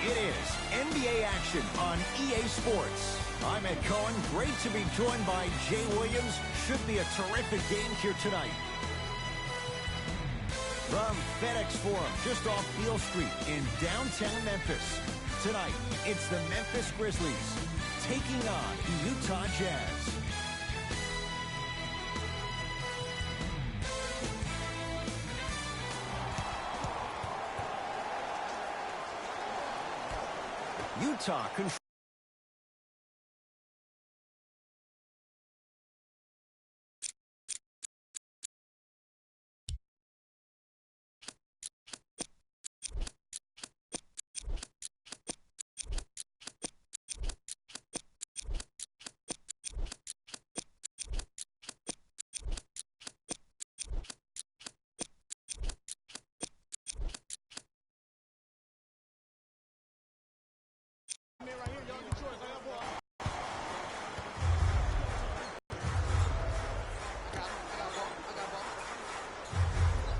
It is NBA action on EA Sports. I'm Ed Cohen. Great to be joined by Jay Williams. Should be a terrific game here tonight. From FedEx Forum, just off Beale Street in downtown Memphis. Tonight, it's the Memphis Grizzlies taking on the Utah Jazz. Utah controls.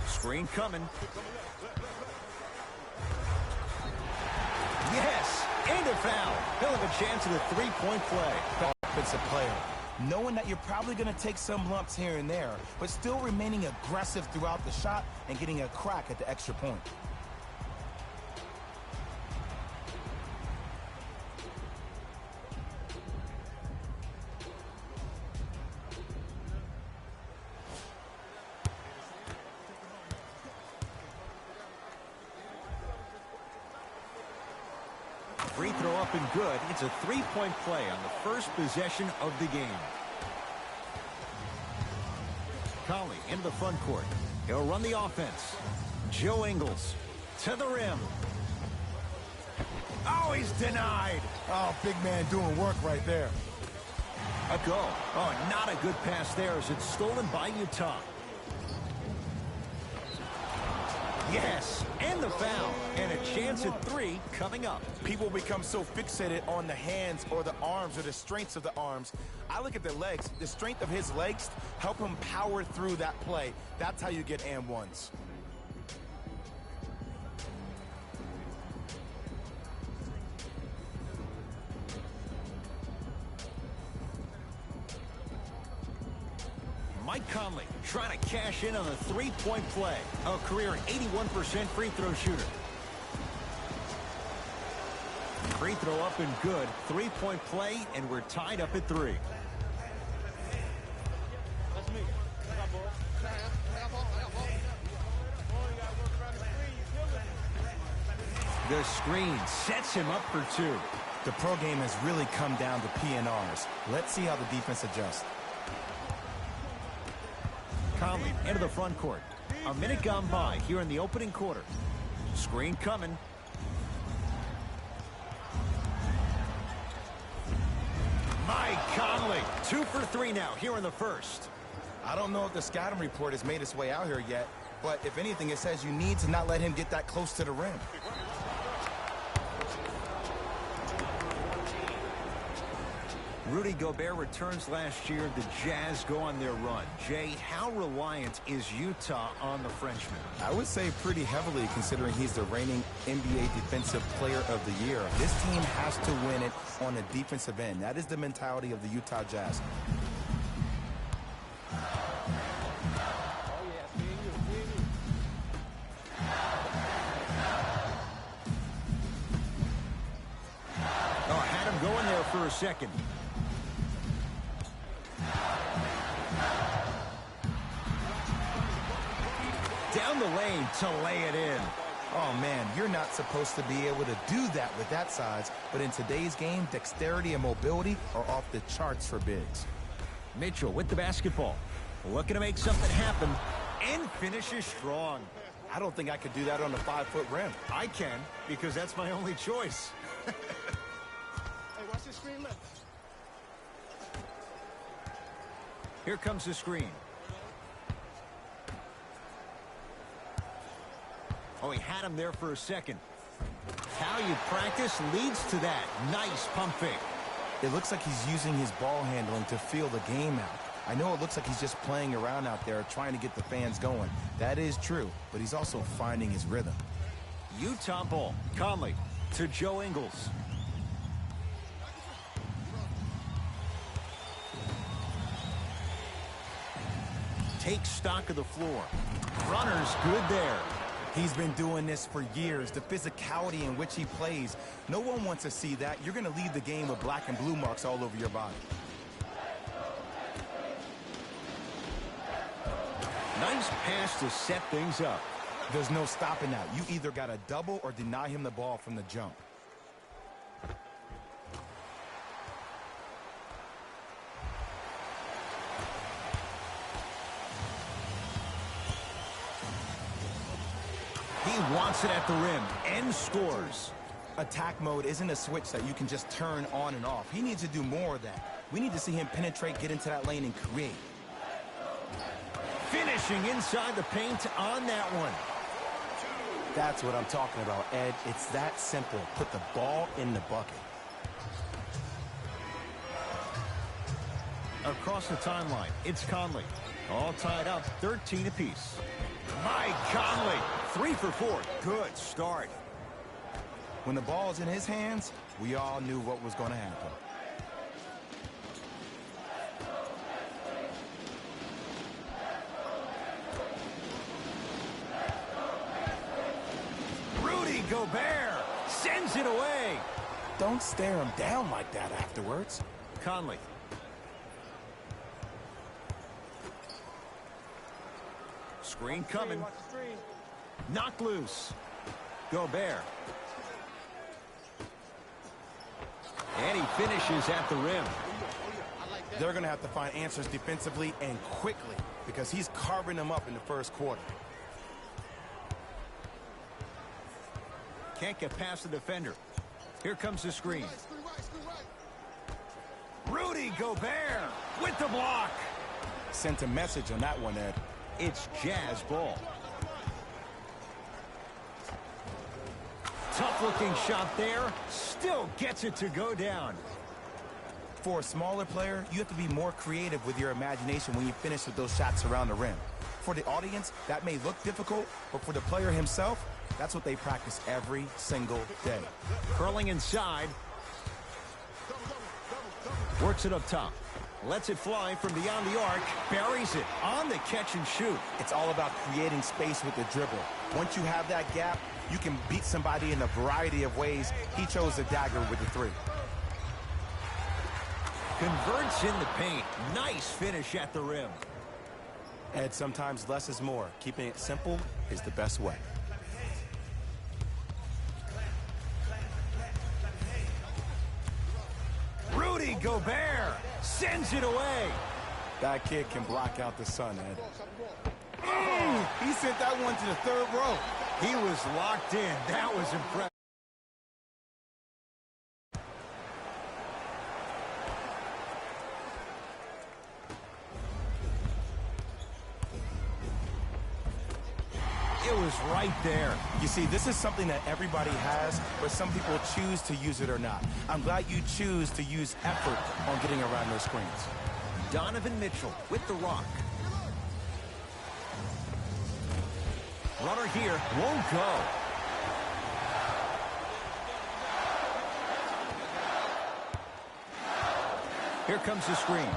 Screen coming. Yes, and a foul. He'll have a chance at a three-point play. Offensive player, knowing that you're probably going to take some lumps here and there, but still remaining aggressive throughout the shot and getting a crack at the extra point. Free throw up and good. It's a three-point play on the first possession of the game. Conley into the front court. He'll run the offense. Joe Ingles to the rim. Oh, he's denied. Oh, big man doing work right there. A go. Oh, not a good pass there as it's stolen by Utah. Yes, and the foul, and a chance at three coming up. People become so fixated on the hands or the arms or the strengths of the arms. I look at the legs. The strength of his legs help him power through that play. That's how you get and ones. Mike Conley trying to cash in on a three-point play. A career 81% free throw shooter. Free throw up and good. Three-point play, and we're tied up at three. The screen sets him up for two. The pro game has really come down to PNRs. Let's see how the defense adjusts. Conley into the front court. A minute gone by here in the opening quarter. Screen coming. Mike Conley, 2 for 3 now here in the first. I don't know if the scouting report has made its way out here yet, but if anything, it says you need to not let him get that close to the rim. Rudy Gobert returns last year. The Jazz go on their run. Jay, how reliant is Utah on the Frenchman? I would say pretty heavily, considering he's the reigning NBA Defensive Player of the Year. This team has to win it on the defensive end. That is the mentality of the Utah Jazz. Oh, had him going there for a second. Down the lane to lay it in. Oh, man, you're not supposed to be able to do that with that size, but in today's game, dexterity and mobility are off the charts for bigs. Mitchell with the basketball. Looking to make something happen and finishes strong. I don't think I could do that on a 5-foot rim. I can, because that's my only choice. Hey, watch the screen left. Here comes the screen. Oh, he had him there for a second. Valued practice leads to that. Nice pump fake. It looks like he's using his ball handling to feel the game out. I know it looks like he's just playing around out there trying to get the fans going. That is true, but he's also finding his rhythm. Utah ball. Conley to Joe Ingles. Take stock of the floor. Runner's good there. He's been doing this for years. The physicality in which he plays. No one wants to see that. You're going to leave the game with black and blue marks all over your body. Nice pass to set things up. There's no stopping that. You either got to double or deny him the ball from the jump. He wants it at the rim and scores. Attack mode isn't a switch that you can just turn on and off. He needs to do more of that. We need to see him penetrate, get into that lane, and create. Finishing inside the paint on that one. That's what I'm talking about, Ed. It's that simple. Put the ball in the bucket. Across the timeline, it's Conley. All tied up, 13 apiece. Mike Conley, 3 for 4. Good start. When the ball's in his hands, we all knew what was going to happen. Rudy Gobert sends it away. Don't stare him down like that afterwards. Conley. Screen coming. Knocked loose. Gobert. And he finishes at the rim. They're going to have to find answers defensively and quickly because he's carving them up in the first quarter. Can't get past the defender. Here comes the screen. Rudy Gobert with the block. Sent a message on that one, Ed. It's Jazz ball. Tough-looking shot there. Still gets it to go down. For a smaller player, you have to be more creative with your imagination when you finish with those shots around the rim. For the audience, that may look difficult, but for the player himself, that's what they practice every single day. Curling inside. Works it up top. Lets it fly from beyond the arc. Buries it on the catch and shoot. It's all about creating space with the dribble. Once you have that gap, you can beat somebody in a variety of ways. He chose the dagger with the 3. Converts in the paint. Nice finish at the rim. Ed, sometimes less is more. Keeping it simple is the best way. Rudy Gobert sends it away. That kid can block out the sun, Ed. He sent that one to the 3rd row. He was locked in. That was impressive. It was right there. You see, this is something that everybody has, but some people choose to use it or not. I'm glad you choose to use effort on getting around those screens. Donovan Mitchell with the rock. Runner here won't go. Here comes the screen.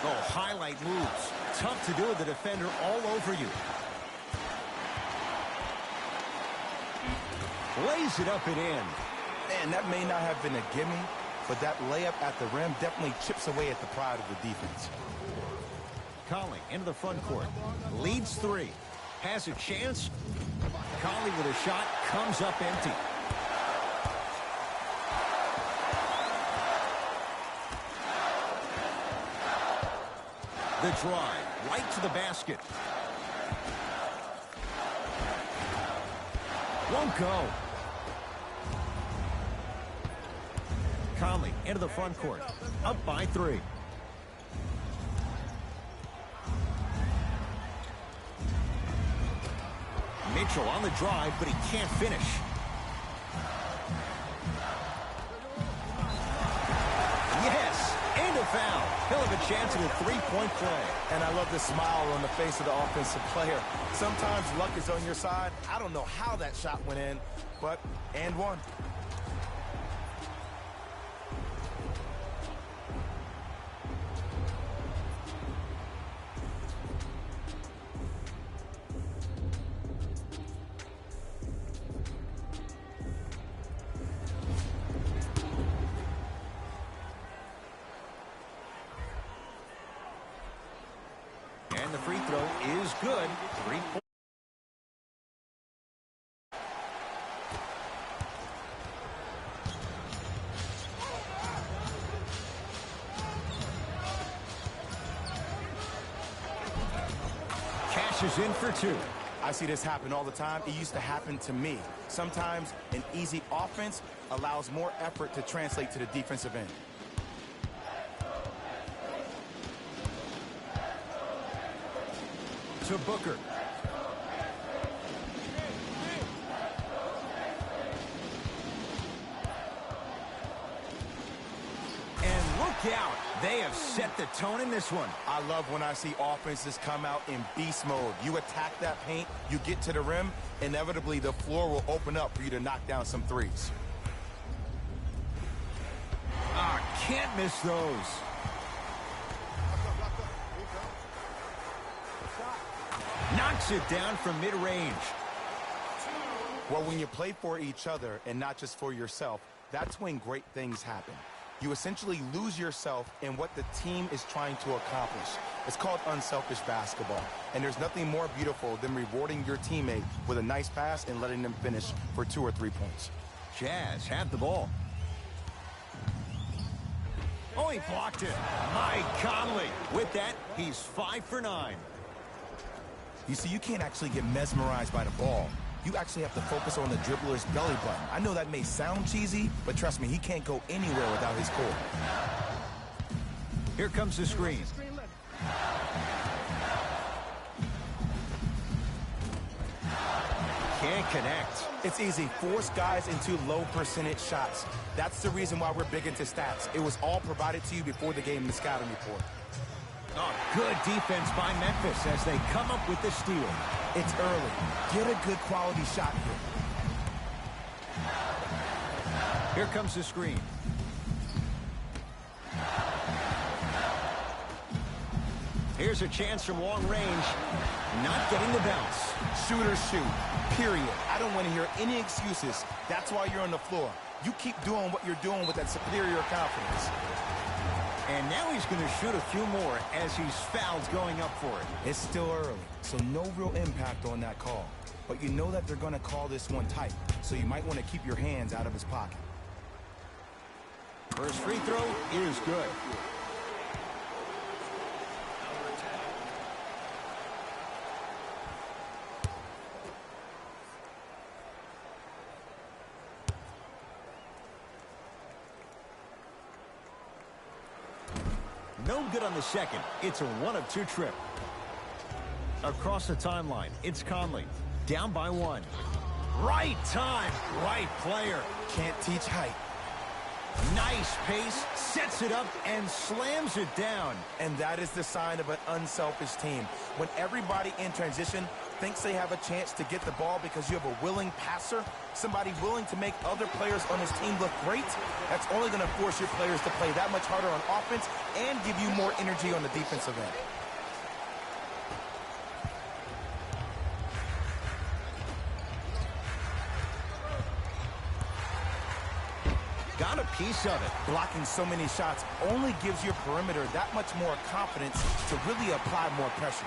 Oh, highlight moves. Tough to do with the defender all over you. Lays it up and in. Man, that may not have been a gimme, but that layup at the rim definitely chips away at the pride of the defense. Conley into the front court. Leads 3. Has a chance. Conley with a shot. Comes up empty. The drive, right to the basket. Won't go. Conley into the front court. Up by 3. Mitchell on the drive, but he can't finish. Yes, and a foul. He'll have a chance at a three-point play. And I love the smile on the face of the offensive player. Sometimes luck is on your side. I don't know how that shot went in, but and one. And the free throw is good. 3 points. Cashes in for 2. I see this happen all the time. It used to happen to me. Sometimes an easy offense allows more effort to translate to the defensive end. To Booker. And look out. They have set the tone in this one. I love when I see offenses come out in beast mode. You attack that paint, you get to the rim, inevitably the floor will open up for you to knock down some threes. Can't miss those. Knocks it down from mid-range. Well, when you play for each other and not just for yourself, that's when great things happen. You essentially lose yourself in what the team is trying to accomplish. It's called unselfish basketball. And there's nothing more beautiful than rewarding your teammate with a nice pass and letting them finish for 2 or 3 points. Jazz have the ball. Oh, he blocked it. Mike Conley. With that, he's 5 for 9. You see, you can't actually get mesmerized by the ball. You actually have to focus on the dribbler's belly button. I know that may sound cheesy, but trust me, he can't go anywhere without his core. Here comes the screen. Can't connect. It's easy. Force guys into low percentage shots. That's the reason why we're big into stats. It was all provided to you before the game in the scouting report. Oh, good defense by Memphis as they come up with the steal. It's early. Get a good quality shot here. Here comes the screen. Here's a chance from long range. Not getting the bounce. Shooters shoot. Period. I don't want to hear any excuses. That's why you're on the floor. You keep doing what you're doing with that superior confidence. And now he's going to shoot a few more as he's fouled going up for it. It's still early, so no real impact on that call. But you know that they're going to call this one tight, so you might want to keep your hands out of his pocket. First free throw is good. No good on the second. It's a 1-of-2 trip. Across the timeline, it's Conley. Down by 1. Right time, right player. Can't teach height. Nice pace, sets it up, and slams it down. And that is the sign of an unselfish team. When everybody in transition thinks they have a chance to get the ball because you have a willing passer, somebody willing to make other players on his team look great, that's only going to force your players to play that much harder on offense and give you more energy on the defensive end. Got a piece of it. Blocking so many shots only gives your perimeter that much more confidence to really apply more pressure.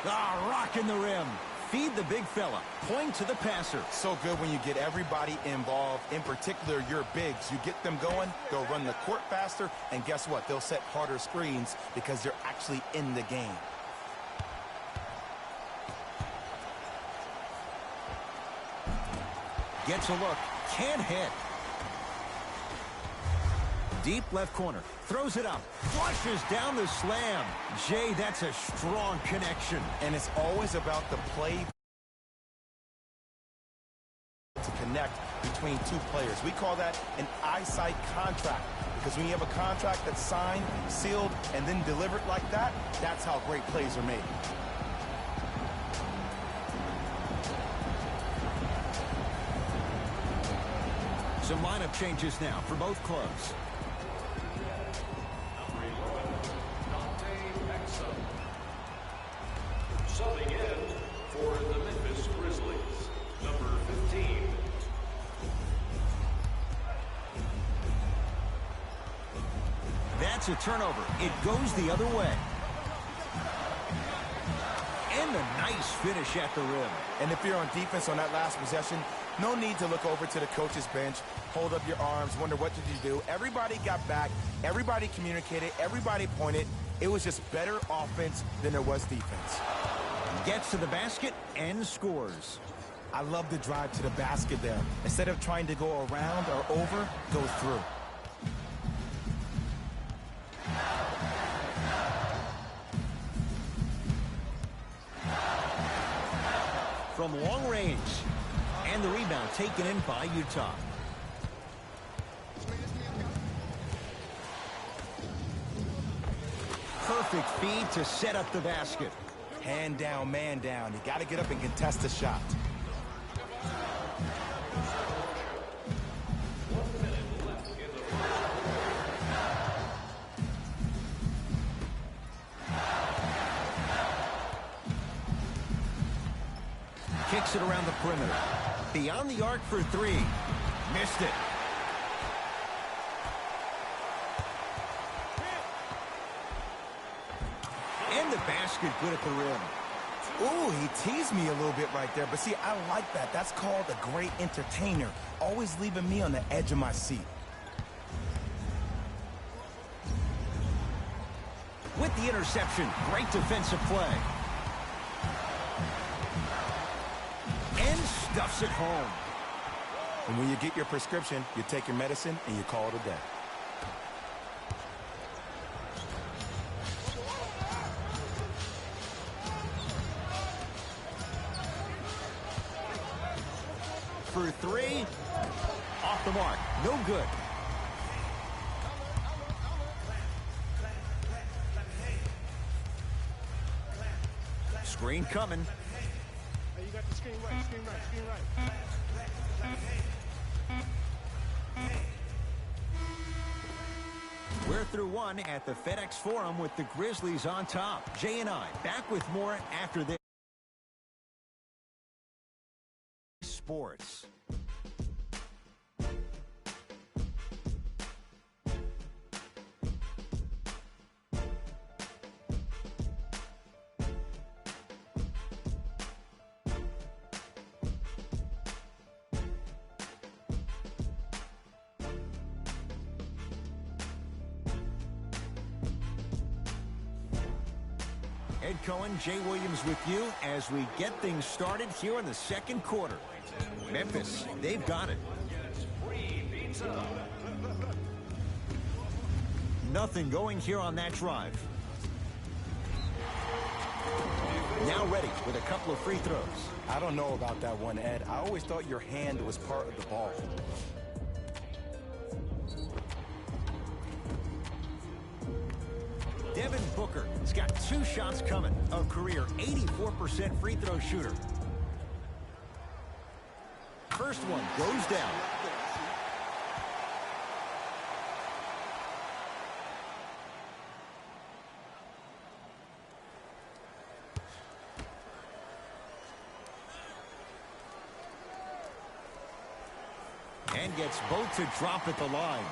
Rocking the rim. Feed the big fella. Point to the passer. So good when you get everybody involved, in particular your bigs. You get them going, they'll run the court faster, and guess what? They'll set harder screens because they're actually in the game. Gets a look. Can't hit. Deep left corner. Throws it up. Flushes down the slam. Jay, that's a strong connection. And it's always about the play to connect between two players. We call that an eyesight contract, because when you have a contract that's signed, sealed, and then delivered like that, that's how great plays are made. Some lineup changes now for both clubs. Subbing in for the Memphis Grizzlies, number 15. That's a turnover. It goes the other way. And a nice finish at the rim. And if you're on defense on that last possession, no need to look over to the coach's bench, hold up your arms, wonder what did you do. Everybody got back, everybody communicated, everybody pointed. It was just better offense than there was defense. Gets to the basket and scores. I love the drive to the basket there. Instead of trying to go around or over, go through. From long range. And the rebound taken in by Utah. Perfect feed to set up the basket. Hand down, man down. You got to get up and contest the shot. Kicks it around the perimeter. Beyond the arc for three. Missed it. And the basket good at the rim. Ooh, he teased me a little bit right there. But see, I like that. That's called a great entertainer. Always leaving me on the edge of my seat. With the interception, great defensive play. And stuffs it home. And when you get your prescription, you take your medicine and you call it a day. For three, off the mark, no good. Screen coming. Hey, you got the screen right, screen right, screen right. We're through one at the FedEx Forum with the Grizzlies on top. Jay and I back with more after this. Sports. Ed Cohen, Jay Williams with you as we get things started here in the second quarter. Memphis, they've got it. Nothing going here on that drive. Now ready with a couple of free throws. I don't know about that one, Ed. I always thought your hand was part of the ball. Devin Booker has got 2 shots coming. A career 84% free throw shooter. First one goes down. And gets both to drop at the line.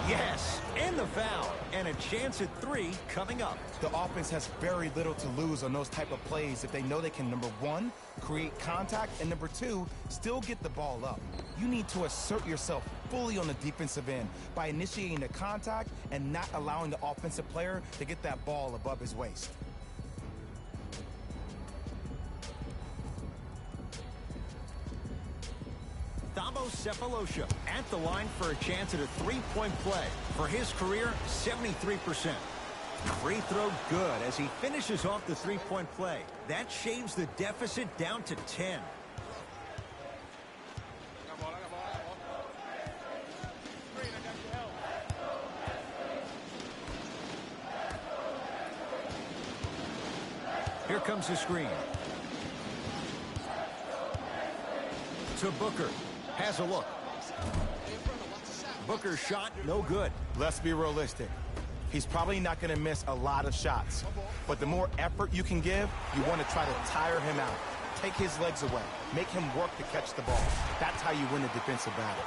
Yes, and the foul. And a chance at 3 coming up. The offense has very little to lose on those type of plays if they know they can, number 1, create contact, and number 2, still get the ball up. You need to assert yourself fully on the defensive end by initiating the contact and not allowing the offensive player to get that ball above his waist. Cephalosha at the line for a chance at a three-point play. For his career, 73%. Free throw good as he finishes off the three-point play. That shaves the deficit down to 10. Here comes the screen. To Booker. Has a look. Booker's shot, no good. Let's be realistic. He's probably not going to miss a lot of shots. But the more effort you can give, you want to try to tire him out. Take his legs away. Make him work to catch the ball. That's how you win the defensive battle.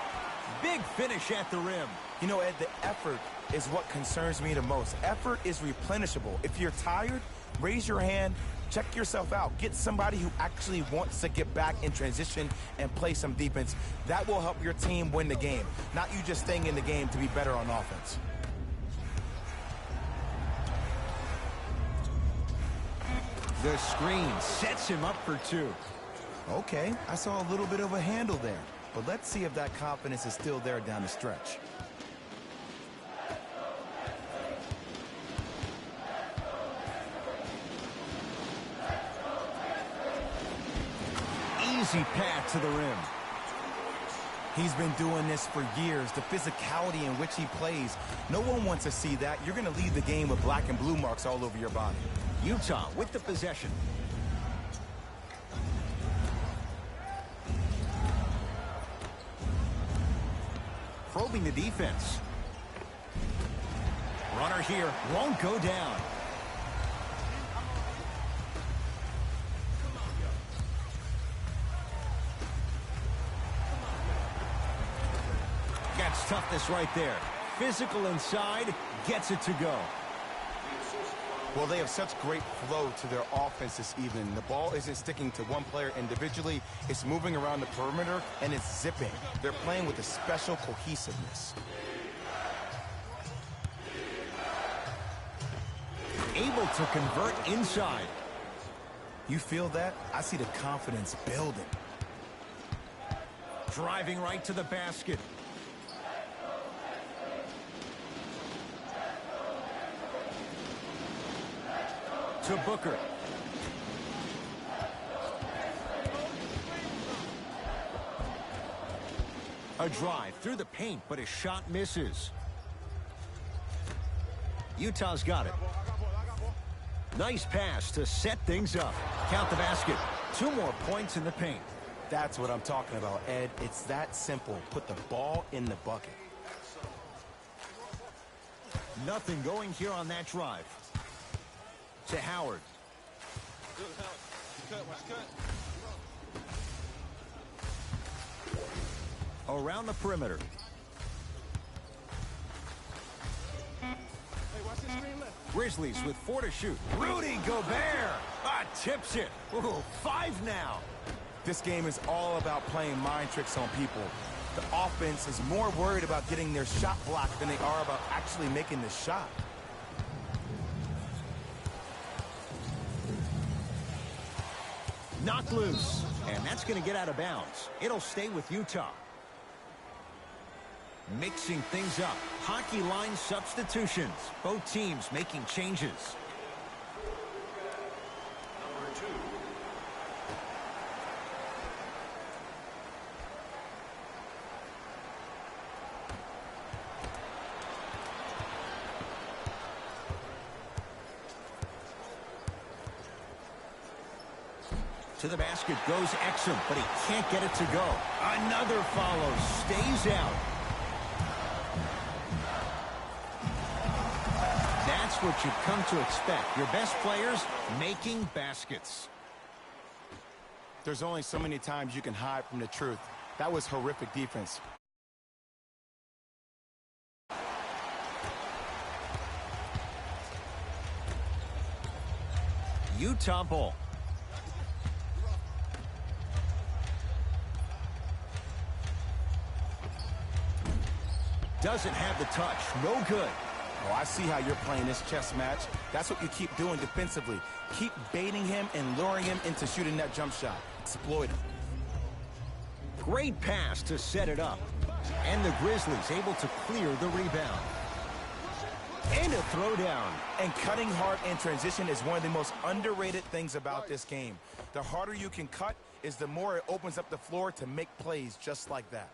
Big finish at the rim. You know, Ed, the effort is what concerns me the most. Effort is replenishable. If you're tired, raise your hand, check yourself out. Get somebody who actually wants to get back in transition and play some defense. That will help your team win the game, not you just staying in the game to be better on offense. The screen sets him up for two. Okay, I saw a little bit of a handle there, but let's see if that confidence is still there down the stretch. Easy path to the rim. He's been doing this for years, the physicality in which he plays. No one wants to see that. You're going to leave the game with black and blue marks all over your body. Utah with the possession. Probing the defense. Runner here won't go down. Gets toughness right there. Physical inside, gets it to go. Well, they have such great flow to their offense this evening. The ball isn't sticking to one player individually. It's moving around the perimeter, and it's zipping. They're playing with a special cohesiveness. Able to convert inside. You feel that? I see the confidence building. Driving right to the basket. To Booker. A drive through the paint, but his shot misses. Utah's got it. Nice pass to set things up. Count the basket. 2 more points in the paint. That's what I'm talking about, Ed. It's that simple. Put the ball in the bucket. Nothing going here on that drive. To Howard. Around the perimeter. Grizzlies with 4 to shoot. Rudy Gobert tips it. Ooh, 5 now. This game is all about playing mind tricks on people. The offense is more worried about getting their shot blocked than they are about actually making the shot. Knocked loose, and that's going to get out of bounds. It'll stay with Utah. Mixing things up. Hockey line substitutions. Both teams making changes. Number 2. To the basket goes Exum, but he can't get it to go. Another follow. Stays out. That's what you've come to expect. Your best players making baskets. There's only so many times you can hide from the truth. That was horrific defense. Utah ball. Doesn't have the touch. No good. Oh, I see how you're playing this chess match. That's what you keep doing defensively. Keep baiting him and luring him into shooting that jump shot. Exploit him. Great pass to set it up. And the Grizzlies able to clear the rebound. And a throwdown. And cutting hard in transition is one of the most underrated things about this game. The harder you can cut is the more it opens up the floor to make plays just like that.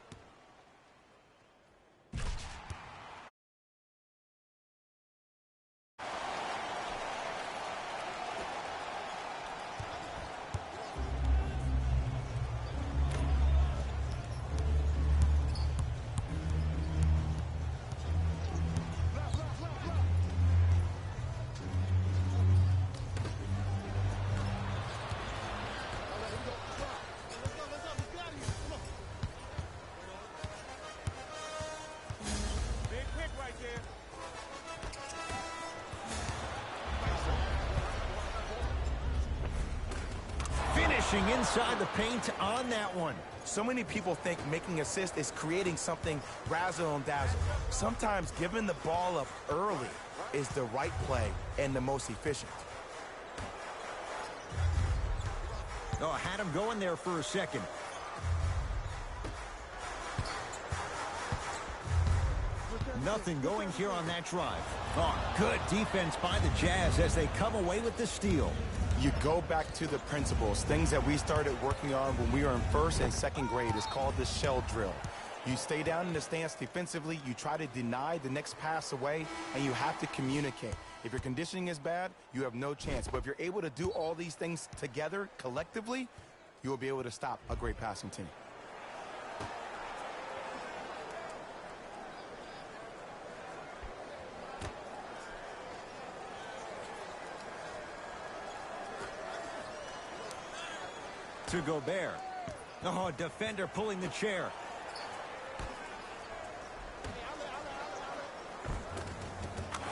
Inside the paint on that one. So many people think making assists is creating something razzle and dazzle. Sometimes giving the ball up early is the right play and the most efficient. Oh, had him going there for a second. Nothing going here on that drive. Oh, good defense by the Jazz as they come away with the steal. You go back to the principles, things that we started working on when we were in first and second grade. Is called the shell drill. You stay down in the stance defensively, you try to deny the next pass away, and you have to communicate. If your conditioning is bad, you have no chance. But if you're able to do all these things together, collectively, you will be able to stop a great passing team. To Gobert. Oh, defender pulling the chair.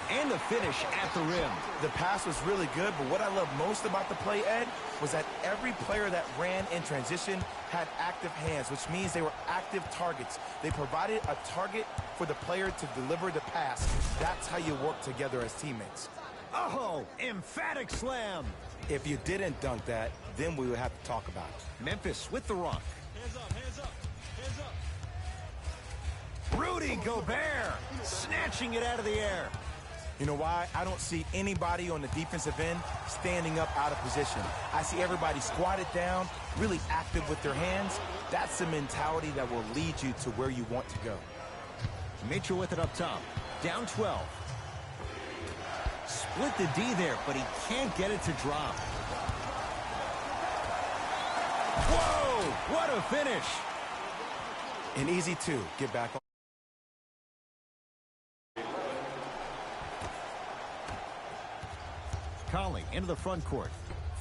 And the finish at the rim. The pass was really good, but what I love most about the play, Ed, was that every player that ran in transition had active hands, which means they were active targets. They provided a target for the player to deliver the pass. That's how you work together as teammates. Oh, emphatic slam. If you didn't dunk that, then we would have to talk about it. Memphis with the rock. Hands up, hands up, hands up. Rudy Gobert snatching it out of the air. You know why? I don't see anybody on the defensive end standing up out of position. I see everybody squatted down, really active with their hands. That's the mentality that will lead you to where you want to go. Mitchell with it up top. Down 12. Split the D there, but he can't get it to drop. Whoa! What a finish! An easy two. Get back on. Conley into the front court.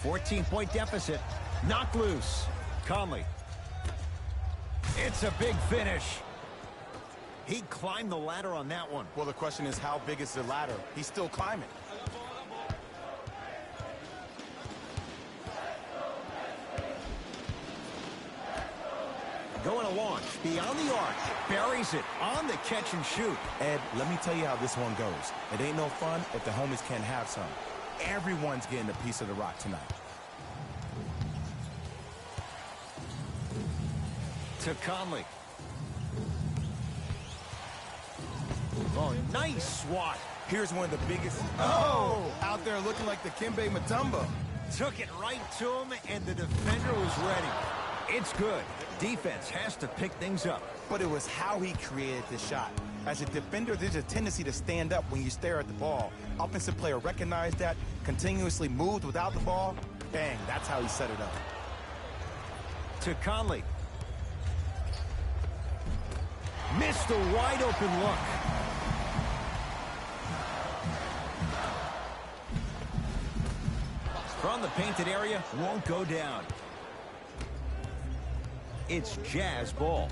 14-point deficit. Knocked loose. Conley. It's a big finish. He climbed the ladder on that one. Well, the question is, how big is the ladder? He's still climbing. Going to launch beyond the arc. Buries it on the catch and shoot. Ed, let me tell you how this one goes. It ain't no fun if the homies can't have some. Everyone's getting a piece of the rock tonight. To Conley. Oh, nice swat. Here's one of the biggest. Oh! Out there looking like the Kimbe Mutombo. Took it right to him, and the defender was ready. It's good. Defense has to pick things up. But it was how he created the shot. As a defender, there's a tendency to stand up when you stare at the ball. Offensive player recognized that, continuously moved without the ball. Bang, that's how he set it up. To Conley. Missed a wide open look. From the painted area, won't go down. It's Jazz ball.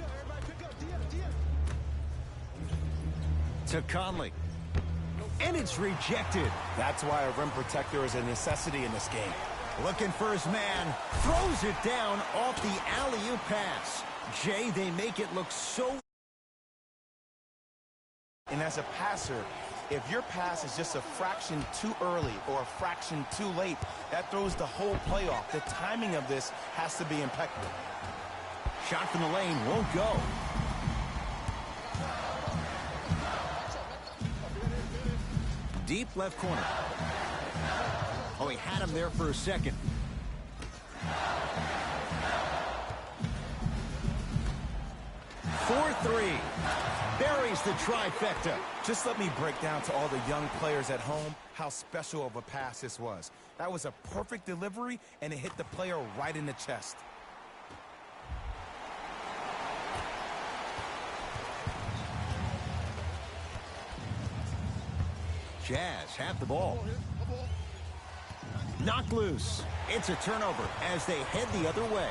To Conley. And it's rejected. That's why a rim protector is a necessity in this game. Looking for his man. Throws it down off the alley-oop pass. Jay, they make it look so... And as a passer, if your pass is just a fraction too early or a fraction too late, that throws the whole play off. The timing of this has to be impeccable. Shot from the lane won't go. Deep left corner. Oh, he had him there for a second. For three. Buries the trifecta. Just let me break down to all the young players at home how special of a pass this was. That was a perfect delivery, and it hit the player right in the chest. Jazz have the ball. Knocked loose. It's a turnover as they head the other way.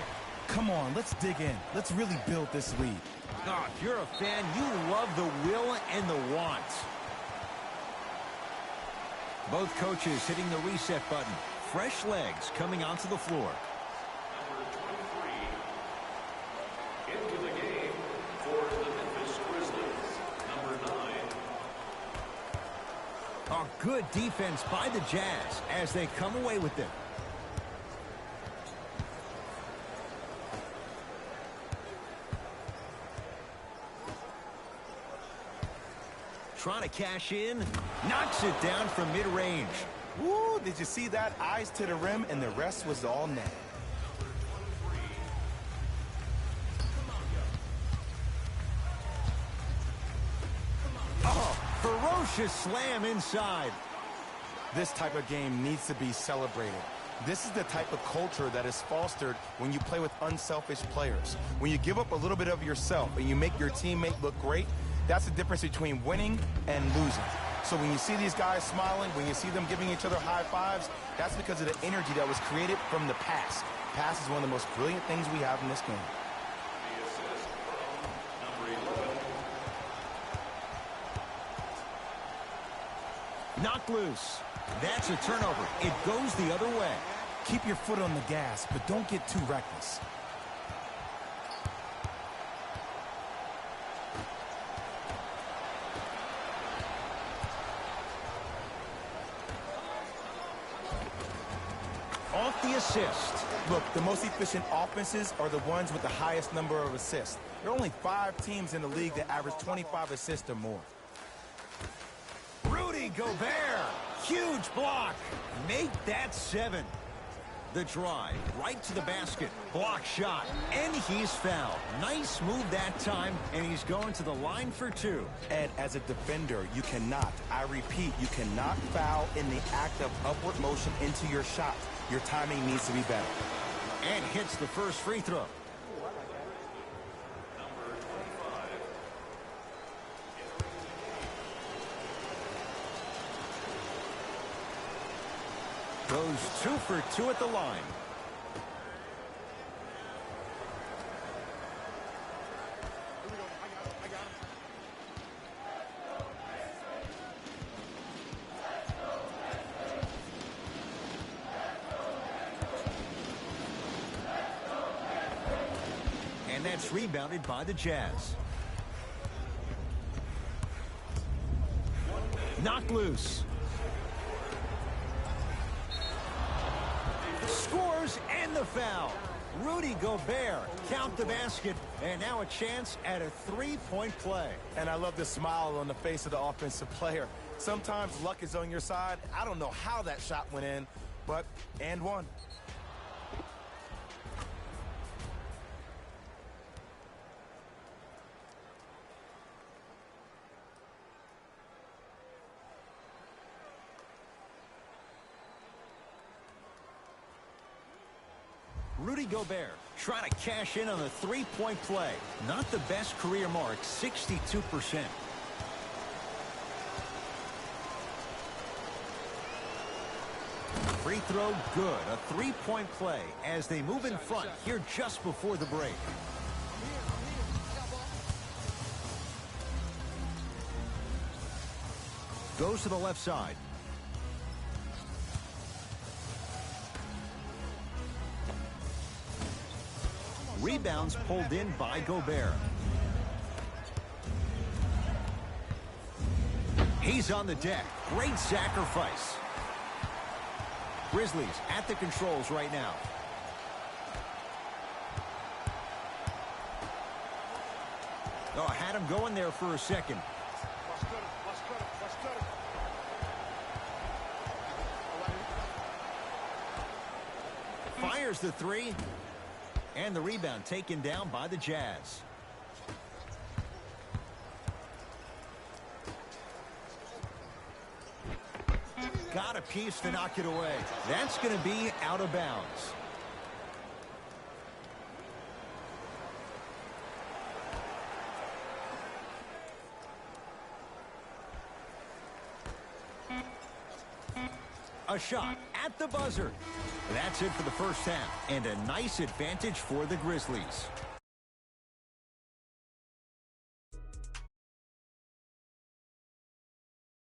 Come on, let's dig in. Let's really build this lead. Oh, if you're a fan, you love the will and the want. Both coaches hitting the reset button. Fresh legs coming onto the floor. Number 23 into the game for the Memphis Grizzlies. Number 9. Oh, good defense by the Jazz as they come away with it. Trying to cash in. Knocks it down from mid-range. Woo, did you see that? Eyes to the rim, and the rest was all net. Oh, ferocious slam inside. This type of game needs to be celebrated. This is the type of culture that is fostered when you play with unselfish players. When you give up a little bit of yourself and you make your teammate look great, that's the difference between winning and losing. So when you see these guys smiling, when you see them giving each other high fives, that's because of the energy that was created from the pass. Pass is one of the most brilliant things we have in this game. The assist from number 11. Knocked loose. That's a turnover. It goes the other way. Keep your foot on the gas, but don't get too reckless. Off the assist. Look, the most efficient offenses are the ones with the highest number of assists. There are only 5 teams in the league that average 25 assists or more. Rudy Gobert. Huge block. Make that 7. The drive right to the basket. Block shot. And he's fouled. Nice move that time. And he's going to the line for 2. And as a defender, you cannot, I repeat, you cannot foul in the act of upward motion into your shot. Your timing needs to be better. And hits the first free throw. Goes 2 for 2 at the line. And that's rebounded by the Jazz. Knocked loose. Scores and the foul. Rudy Gobert count the basket, and now a chance at a 3-point play. And I love the smile on the face of the offensive player. Sometimes luck is on your side. I don't know how that shot went in, but and one. Rudy Gobert trying to cash in on the 3-point play. Not the best career mark, 62%. Free throw good. A 3-point play as they move in front here just before the break. Goes to the left side. Rebounds pulled in by Gobert. He's on the deck. Great sacrifice. Grizzlies at the controls right now. Oh, had him going there for a second. Watch cutter. Watch cutter. Watch cutter. All right. Fires the three. And the rebound taken down by the Jazz. Got a piece to knock it away. That's going to be out of bounds. A shot at the buzzer. That's it for the first half, and a nice advantage for the Grizzlies.